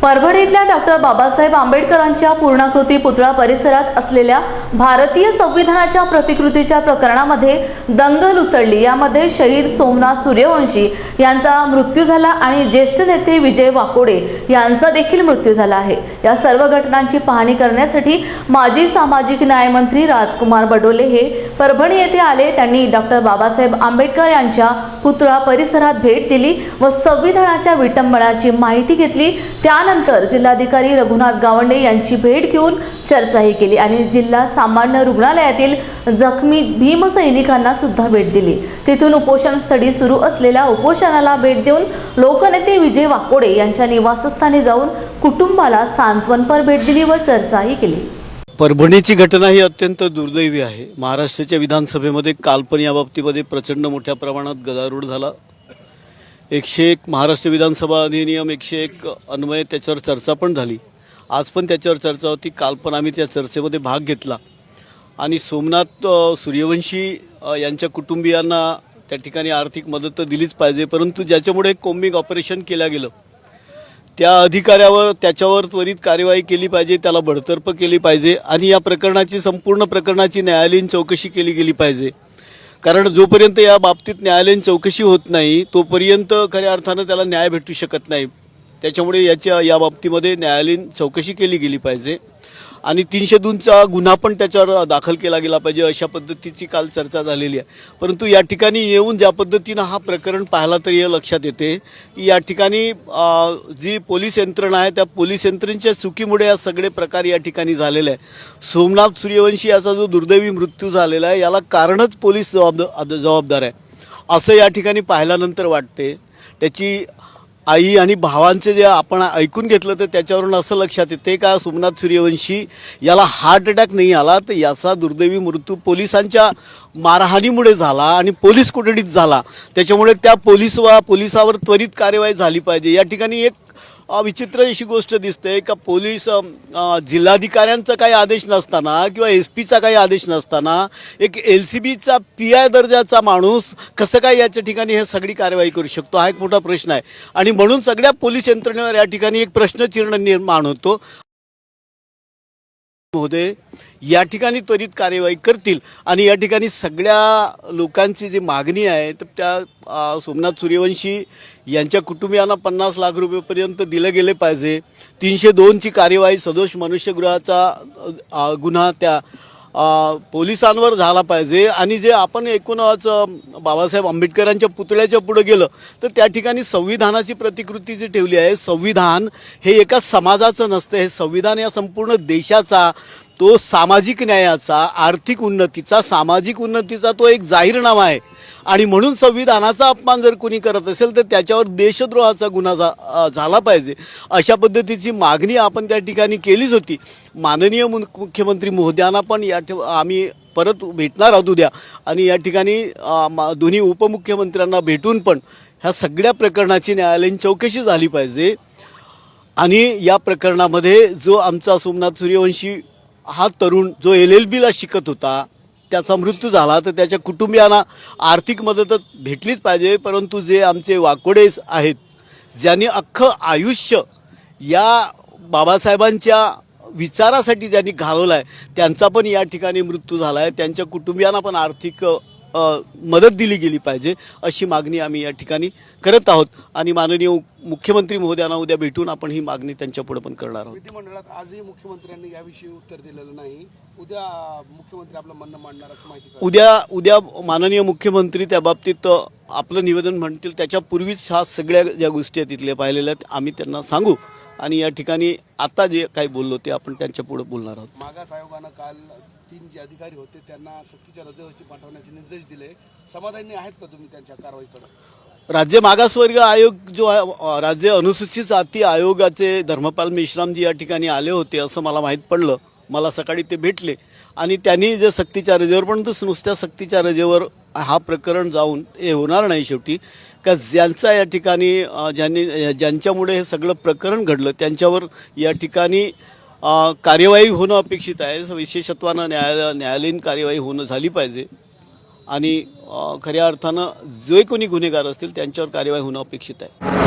परभणीतल्या doctor Babasaheb आंबेडकरांच्या पूर्णाकृती पुतळा परिसरात असलेल्या भारतीय संविधानाच्या प्रतिकृतीच्या प्रकरणामध्ये दंगल उसळली। यामध्ये शहीद सोमनाथ सूर्यवंशी यांचा मृत्यू झाला आणि ज्येष्ठ नेते विजय वाकोडे यांचा देखील मृत्यू झाला आहे। या सर्व घटनांची पाहणी करण्यासाठी माजी सामाजिक न्याय मंत्री राजकुमार बडोले हे परभणी येथे आले। त्यांनी डॉक्टर बाबासाहेब आंबेडकर यांच्या पुतळा परिसरात भेट दिली व संविधानाच्या विटंबनाची माहिती घेतली। त्यानंतर जिल्हाधिकारी रघुनाथ गावंडे यांची भेट घेऊन चर्चाही केली आणि जिल्हा सामान्य रुग्णालयातील जखमी भीमसैनिकांना सुद्धा भेट दिली। तिथून उपोषणस्थळी सुरू असलेल्या उपोषणाला भेट देऊन लोकनेते विजय वाकोडे यांच्या निवासस्थानी जाऊन कुटुंबाला सांत्वनपर भेट दिली व चर्चाही केली। परभणीची घटना ही अत्यंत दुर्दैवी आहे। महाराष्ट्राच्या विधानसभेमध्ये काल पण या बाबतीमध्ये प्रचंड मोठ्या प्रमाणात गदारोळ झाला। 101 महाराष्ट्र विधानसभा अधिनियम 101 अन्वये त्याच्यावर चर्चा पण झाली। आज पण त्याच्यावर चर्चा होती। काल पण आम्ही त्या चर्चेमध्ये भाग घेतला आणि सोमनाथ सूर्यवंशी यांच्या कुटुंबियांना त्या ठिकाणी आर्थिक मदत तर दिलीच पाहिजे, परंतु ज्याच्यामुळे कोम्बिंग ऑपरेशन केलं गेलं त्या अधिकाऱ्यावर त्याच्यावर त्वरित कार्यवाही केली पाहिजे, त्याला बडतर्फ केली पाहिजे आणि या प्रकरणाची संपूर्ण प्रकरणाची न्यायालयीन चौकशी केली गेली पाहिजे। कारण जोपर्यंत या बाबतीत न्यायालयीन चौकशी होत नाही तोपर्यंत खऱ्या अर्थानं त्याला न्याय भेटू शकत नाही। त्याच्यामुळे या बाबतीमध्ये न्यायालयीन चौकशी केली गेली पाहिजे आणि 302चा गुन्हा पण त्याच्यावर दाखल केला गेला पाहिजे, अशा पद्धतीची काल चर्चा झालेली आहे। परंतु या ठिकाणी येऊन ज्या पद्धतीनं हा प्रकरण पाहिला तर हे लक्षात येते की या ठिकाणी जी पोलीस यंत्रणा आहे त्या पोलीस यंत्रणेच्या चुकीमुळे या सगळे प्रकार या ठिकाणी झालेले आहे। सोमनाथ सूर्यवंशी याचा जो दुर्दैवी मृत्यू झालेला आहे याला कारणच पोलीस जबाबदार आहे असं या ठिकाणी पाहिल्यानंतर वाटते। त्याची आई आणि भावांचे जे आपण ऐकून घेतलं तर त्याच्यावरून असं लक्षात येते का सोमनाथ सूर्यवंशी याला हार्ट अटॅक नाही आला तर याचा दुर्दैवी मृत्यू पोलिसांच्या मारहाणीमुळे झाला आणि पोलीस कोठडीत झाला। त्याच्यामुळे त्या पोलिसावर त्वरित कार्यवाही झाली पाहिजे। या ठिकाणी एक विचित्र अशी गोष्ट दिसते का पोलीस जिल्हाधिकाऱ्यांचा काही आदेश नसताना किंवा SP चा काही आदेश नसताना एक LCBचा PI दर्जाचा माणूस कसं काय याच्या ठिकाणी हे सगळी कार्यवाही करू शकतो हा एक मोठा प्रश्न आहे आणि म्हणून सगळ्या पोलीस यंत्रणेवर या ठिकाणी एक प्रश्नचिन्ह निर्माण होतो। महोदय या ठिकाणी त्वरित कार्यवाही करतील आणि या ठिकाणी सगळ्या लोकांची जी मागणी आहे तर त्या सोमनाथ सूर्यवंशी यांच्या कुटुंबियांना 50 लाख रुपयेपर्यंत दिले गेले पाहिजे। 302ची कार्यवाही सदोष मनुष्यगृहाचा गुन्हा त्या पोलिसांवर झाला पाहिजे आणि जे आपण एकूणच बाबासाहेब आंबेडकरांच्या पुतळ्याच्या पुढे गेलं तर त्या ठिकाणी संविधानाची प्रतिकृती जी ठेवली आहे, संविधान हे एका समाजाचं नसतं, हे संविधान या संपूर्ण देशाचा, तो सामाजिक न्यायाचा, आर्थिक उन्नतीचा, सामाजिक उन्नतीचा तो एक जाहीरनामा आहे आणि म्हणून संविधानाचा अपमान जर कोणी करत असेल तर त्याच्यावर देशद्रोहाचा गुन्हा झाला पाहिजे अशा पद्धतीची मागणी आपण त्या ठिकाणी केलीच होती। माननीय मुख्यमंत्री महोदयांना पण आम्ही परत भेटणार आहोत उद्या आणि या ठिकाणी दोन्ही उपमुख्यमंत्र्यांना भेटून पण ह्या सगळ्या प्रकरणाची न्यायालयीन चौकशी झाली पाहिजे आणि या प्रकरणामध्ये जो आमचा सोमनाथ सूर्यवंशी हा तरुण जो LLBला शिकत होता त्याचा मृत्यू झाला तर त्याच्या कुटुंबियांना आर्थिक मदत भेटलीच पाहिजे। परंतु जे आमचे वाकोडे आहेत ज्यांनी अख्खं आयुष्य या बाबासाहेबांच्या विचारासाठी ज्यांनी घालवलं आहे त्यांचा पण या ठिकाणी मृत्यू झाला आहे। त्यांच्या कुटुंबियांना पण आर्थिक मदत दिली गेली पाहिजे अशी मागणी आम्ही या ठिकाणी करत आहोत आणि माननीय मुख्यमंत्री महोदयांना उद्या भेटून आपण ही मागणी त्यांच्यापुढे पण करणार आहोत। विधिमंडळात आजही मुख्यमंत्र्यांनी याविषयी उत्तर दिलेलं नाही। उद्या मुख्यमंत्री आपलं म्हणणं मांडणार असं माहिती उद्या माननीय मुख्यमंत्री त्या बाबतीत आपलं निवेदन म्हणतील त्याच्यापूर्वीच ह्या सगळ्या ज्या गोष्टी आहेत तिथल्या पाहिलेल्या आहेत आम्ही त्यांना सांगू आणि या ठिकाणी आता जे काही बोललो ते आपण त्यांच्यापुढे बोलणार आहोत। मागास आयोगानं काल 3 जे अधिकारी होते त्यांना सक्तीच्या रजेवरती पाठवण्याचे निर्देश दिले, समाधानी आहेत का तुम्ही त्यांच्या कारवाईकडे? राज्य मागासवर्ग आयोग जो आहे, राज्य अनुसूचित जाती आयोगाचे धर्मपाल मेश्रामजी या ठिकाणी आले होते असं मला माहीत पडलं। मला सकाळी ते भेटले आणि त्यांनी जे सक्तीच्या रजेवर पण नुसत्या सक्तीच्या रजेवर हा प्रकरण जाऊन हे होणार नाही शेवटी का ज्यांचा या ठिकाणी ज्यांच्यामुळे हे सगळं प्रकरण घडलं त्यांच्यावर या ठिकाणी कार्यवाही होणं अपेक्षित आहे। विशेषत्वानं न्यायालयीन कार्यवाही झाली पाहिजे आणि खऱ्या अर्थानं जे कोणी गुन्हेगार असतील त्यांच्यावर कार्यवाही होणं अपेक्षित आहे।